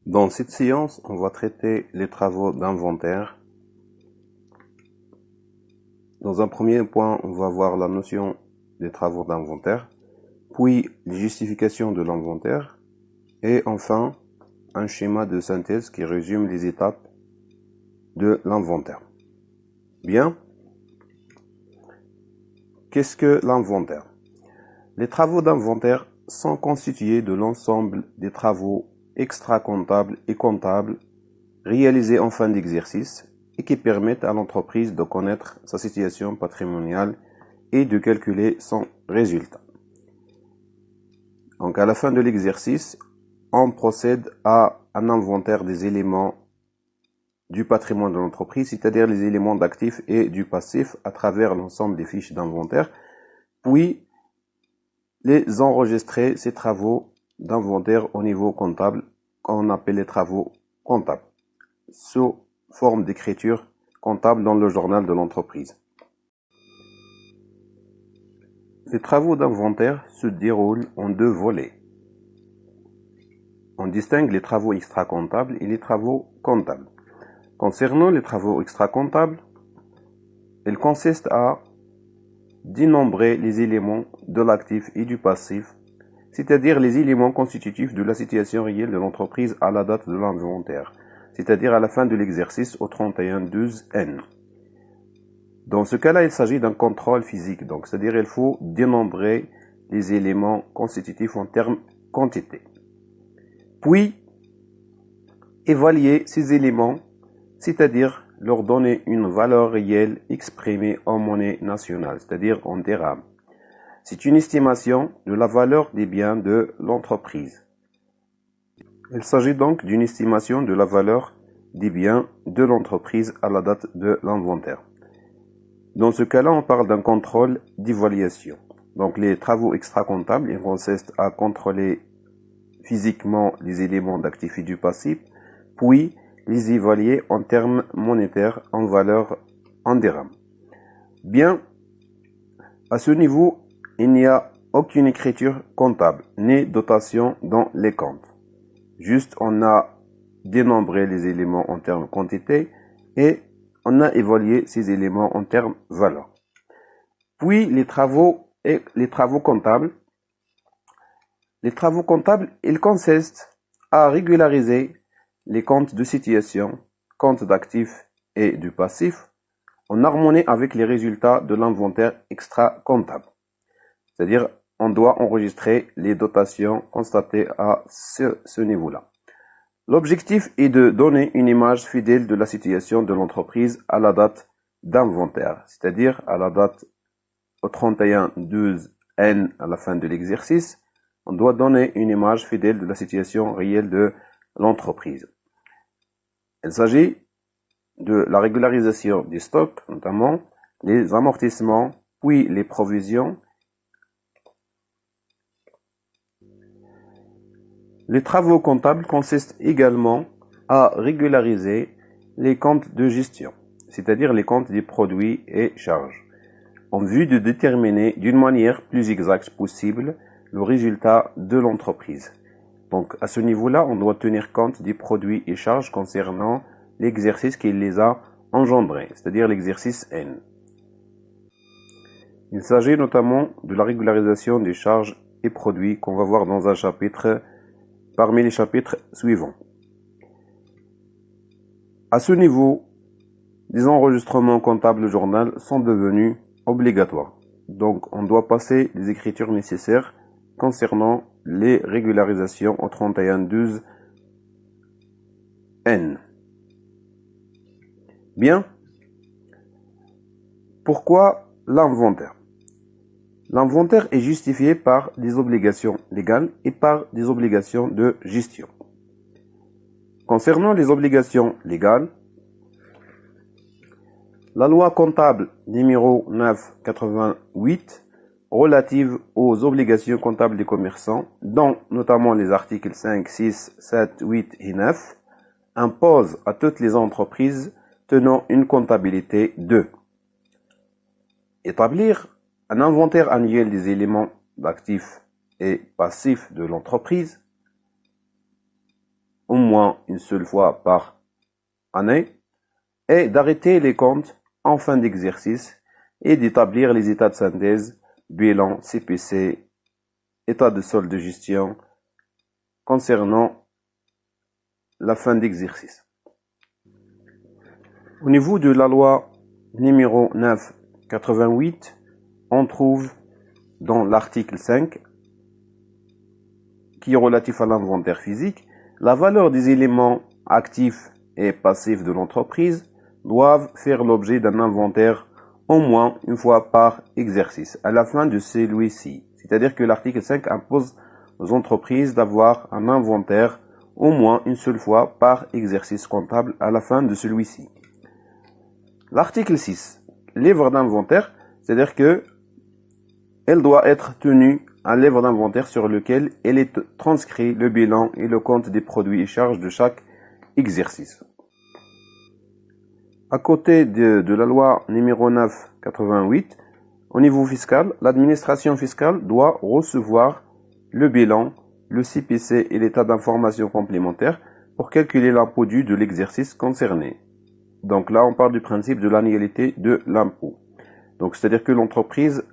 Dans cette séance, on va traiter les travaux d'inventaire. Dans un premier point, on va voir la notion des travaux d'inventaire, puis les justifications de l'inventaire, et enfin, un schéma de synthèse qui résume les étapes de l'inventaire. Bien. Qu'est-ce que l'inventaire? Les travaux d'inventaire sont constitués de l'ensemble des travaux extra-comptables et comptables réalisés en fin d'exercice et qui permettent à l'entreprise de connaître sa situation patrimoniale et de calculer son résultat. Donc à la fin de l'exercice, on procède à un inventaire des éléments du patrimoine de l'entreprise, c'est-à-dire les éléments d'actifs et du passif à travers l'ensemble des fiches d'inventaire, puis les enregistrer ces travaux d'inventaire au niveau comptable, qu'on appelle les travaux comptables, sous forme d'écriture comptable dans le journal de l'entreprise. Les travaux d'inventaire se déroulent en deux volets. On distingue les travaux extra-comptables et les travaux comptables. Concernant les travaux extra-comptables, ils consistent à dénombrer les éléments de l'actif et du passif, c'est-à-dire les éléments constitutifs de la situation réelle de l'entreprise à la date de l'inventaire, c'est-à-dire à la fin de l'exercice au 31/12/N. Dans ce cas-là, il s'agit d'un contrôle physique, donc c'est-à-dire il faut dénombrer les éléments constitutifs en termes quantité. Puis, évaluer ces éléments, c'est-à-dire leur donner une valeur réelle exprimée en monnaie nationale, c'est-à-dire en dirhams. C'est une estimation de la valeur des biens de l'entreprise. Il s'agit donc d'une estimation de la valeur des biens de l'entreprise à la date de l'inventaire. Dans ce cas-là, on parle d'un contrôle d'évaluation. Donc les travaux extra-comptables, ils consistent à contrôler physiquement les éléments d'actifs et du passif, puis les évaluer en termes monétaires en valeur en dirhams. Bien, à ce niveau, il n'y a aucune écriture comptable, ni dotation dans les comptes. Juste, on a dénombré les éléments en termes quantité et on a évalué ces éléments en termes valeur. Puis, les travaux comptables. Les travaux comptables, ils consistent à régulariser les comptes de situation, comptes d'actifs et du passif, en harmonie avec les résultats de l'inventaire extra-comptable. C'est-à-dire, on doit enregistrer les dotations constatées à ce niveau-là. L'objectif est de donner une image fidèle de la situation de l'entreprise à la date d'inventaire, c'est-à-dire à la date au 31/12/N à la fin de l'exercice, on doit donner une image fidèle de la situation réelle de l'entreprise. Il s'agit de la régularisation des stocks, notamment les amortissements, puis les provisions. Les travaux comptables consistent également à régulariser les comptes de gestion, c'est-à-dire les comptes des produits et charges, en vue de déterminer d'une manière plus exacte possible le résultat de l'entreprise. Donc à ce niveau-là, on doit tenir compte des produits et charges concernant l'exercice qui les a engendrés, c'est-à-dire l'exercice N. Il s'agit notamment de la régularisation des charges et produits qu'on va voir dans un chapitre parmi les chapitres suivants. À ce niveau, les enregistrements comptables journal sont devenus obligatoires. Donc on doit passer les écritures nécessaires concernant les régularisations au 31/12/N. Bien. Pourquoi l'inventaire? L'inventaire est justifié par des obligations légales et par des obligations de gestion. Concernant les obligations légales, la loi comptable numéro 9/88 relative aux obligations comptables des commerçants, dont notamment les articles 5, 6, 7, 8 et 9, impose à toutes les entreprises tenant une comptabilité de établir un inventaire annuel des éléments d'actifs et passifs de l'entreprise, au moins une seule fois par année et d'arrêter les comptes en fin d'exercice et d'établir les états de synthèse, bilan, CPC, état de solde de gestion concernant la fin d'exercice. Au niveau de la loi numéro 9/88, on trouve dans l'article 5, qui est relatif à l'inventaire physique, la valeur des éléments actifs et passifs de l'entreprise doivent faire l'objet d'un inventaire au moins une fois par exercice à la fin de celui-ci. C'est-à-dire que l'article 5 impose aux entreprises d'avoir un inventaire au moins une seule fois par exercice comptable à la fin de celui-ci. L'article 6, livre d'inventaire, c'est-à-dire que elle doit être tenue un livre d'inventaire sur lequel elle est transcrit le bilan et le compte des produits et charges de chaque exercice. À côté de la loi numéro 9/88, au niveau fiscal, l'administration fiscale doit recevoir le bilan, le CPC et l'état d'information complémentaire pour calculer l'impôt dû de l'exercice concerné. Donc là, on parle du principe de l'annualité de l'impôt. Donc c'est-à-dire que l'entreprise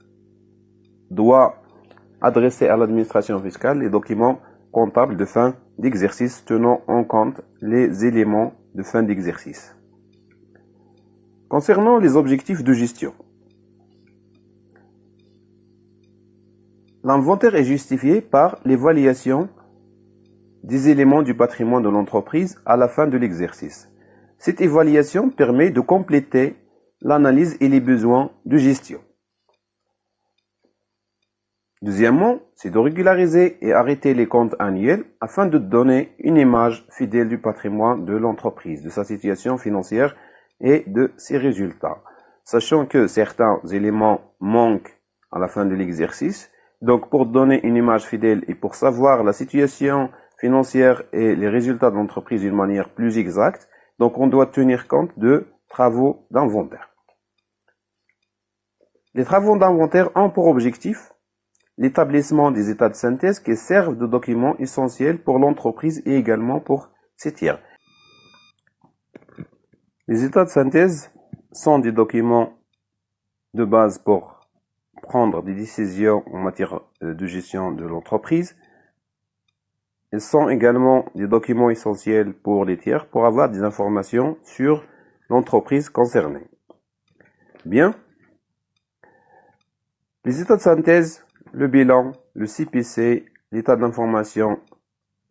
doit adresser à l'administration fiscale les documents comptables de fin d'exercice tenant en compte les éléments de fin d'exercice. Concernant les objectifs de gestion, l'inventaire est justifié par l'évaluation des éléments du patrimoine de l'entreprise à la fin de l'exercice. Cette évaluation permet de compléter l'analyse et les besoins de gestion. Deuxièmement, c'est de régulariser et arrêter les comptes annuels afin de donner une image fidèle du patrimoine de l'entreprise, de sa situation financière et de ses résultats. Sachant que certains éléments manquent à la fin de l'exercice, donc pour donner une image fidèle et pour savoir la situation financière et les résultats de l'entreprise d'une manière plus exacte, donc on doit tenir compte de travaux d'inventaire. Les travaux d'inventaire ont pour objectif l'établissement des états de synthèse qui servent de documents essentiels pour l'entreprise et également pour ses tiers. Les états de synthèse sont des documents de base pour prendre des décisions en matière de gestion de l'entreprise. Ils sont également des documents essentiels pour les tiers pour avoir des informations sur l'entreprise concernée. Bien. Les états de synthèse, le bilan, le CPC, l'état d'information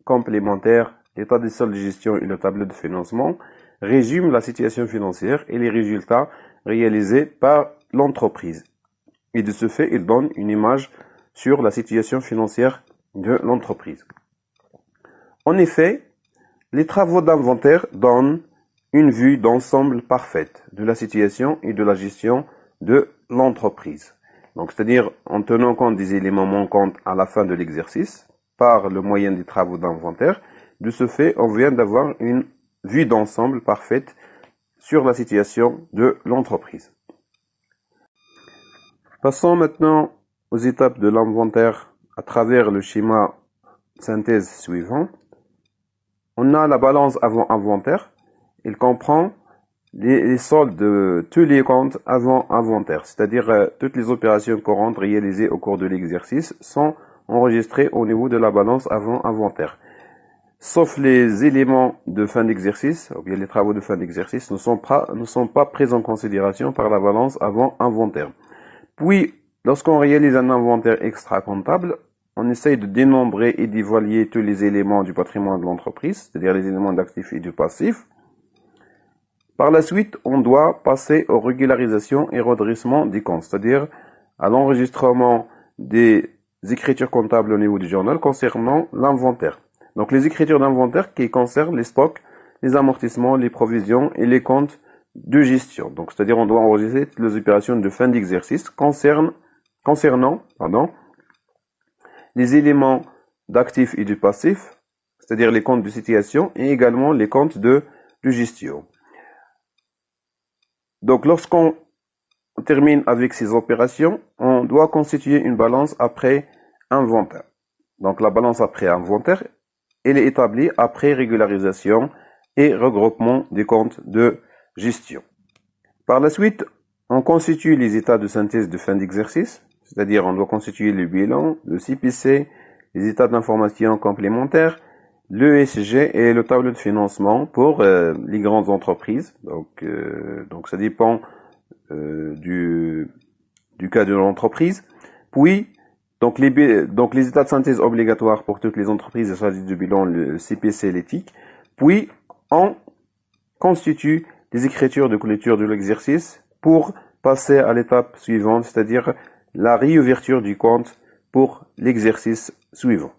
complémentaire, l'état des soldes de gestion et le tableau de financement résument la situation financière et les résultats réalisés par l'entreprise. Et de ce fait, ils donnent une image sur la situation financière de l'entreprise. En effet, les travaux d'inventaire donnent une vue d'ensemble parfaite de la situation et de la gestion de l'entreprise. Donc, c'est-à-dire en tenant compte des éléments manquants à la fin de l'exercice par le moyen des travaux d'inventaire. De ce fait, on vient d'avoir une vue d'ensemble parfaite sur la situation de l'entreprise. Passons maintenant aux étapes de l'inventaire à travers le schéma synthèse suivant. On a la balance avant inventaire. Il comprend les soldes de tous les comptes avant inventaire, c'est-à-dire toutes les opérations courantes réalisées au cours de l'exercice sont enregistrées au niveau de la balance avant inventaire. Sauf les éléments de fin d'exercice, ou bien les travaux de fin d'exercice ne sont pas pris en considération par la balance avant inventaire. Puis, lorsqu'on réalise un inventaire extra-comptable, on essaye de dénombrer et d'évaluer tous les éléments du patrimoine de l'entreprise, c'est-à-dire les éléments d'actifs et du passif. Par la suite, on doit passer aux régularisations et redressements des comptes, c'est-à-dire à l'enregistrement des écritures comptables au niveau du journal concernant l'inventaire. Donc les écritures d'inventaire qui concernent les stocks, les amortissements, les provisions et les comptes de gestion. Donc c'est-à-dire on doit enregistrer toutes les opérations de fin d'exercice concernant les éléments d'actifs et du passif, c'est-à-dire les comptes de situation et également les comptes de gestion. Donc, lorsqu'on termine avec ces opérations, on doit constituer une balance après inventaire. Donc, la balance après inventaire elle est établie après régularisation et regroupement des comptes de gestion. Par la suite, on constitue les états de synthèse de fin d'exercice, c'est-à-dire on doit constituer le bilan, le CPC, les états d'information complémentaires, l'ESG et le tableau de financement pour les grandes entreprises. Donc ça dépend du cas de l'entreprise. Puis, donc les états de synthèse obligatoires pour toutes les entreprises, il s'agit du bilan, le CPC, l'éthique. Puis, on constitue les écritures de clôture de l'exercice pour passer à l'étape suivante, c'est-à-dire la réouverture du compte pour l'exercice suivant.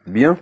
Bien.